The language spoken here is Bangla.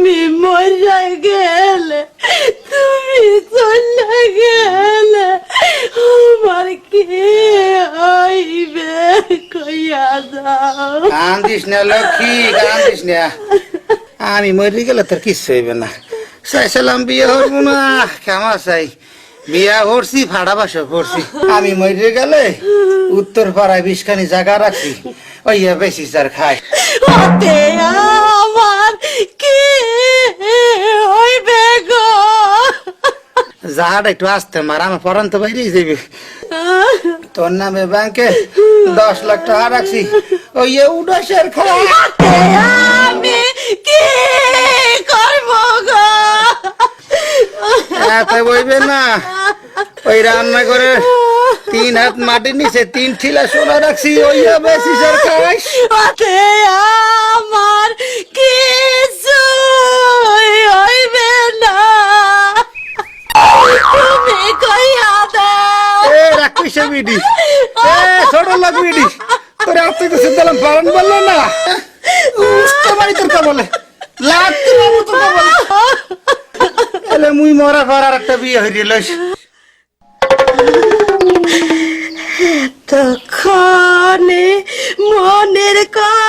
আমি মরে গেলে, তুমি চলে গেলে আমার কে হইবে কইয়া দাও। কান্দিস না লক্ষ্মী, কান্দিস না। আমি মরে গেলে তোর কিচ্ছু হইবে না। চাইছিলাম বিয়ে হবো না, কেমন চাই বিয়া করছি, ভাড়া বাসা করছি। আমি মরে গেলে উত্তর পাড়ায় বিষখানি জায়গা রাখছি, ওইয়া বেশি চার খাই। ওতে আমার কি হইবে গো? জাহাটা একটু আসতে মার, আমার পরান তো বাইরেই যাবে। তোর নামে ব্যাংকে 10 লাখ টাকা রাখছি, ওইয়া উড়াশের খাই। আমি কি করব গো? এত বইবে না, ওই রান্না করে 3 হাত মাটির নিচে 3 ঠিলা সোনা রাখছি, ওইয়া বেশি চার খাই। ওতে আমার কিছু হইবে না, তুমি কইয়া দাও। এ রাখিস বিডি, এ ছোট লোক বিডি, তোর আত্মীয় তো সিদ্ধালাম পালন বললো না। বাড়ি তোর কা বলে লাগতে বাবু তোর কা বলে এলে মুই মরা করার একটা বিয়ে হয়ে লইস। তখনে মনের কথা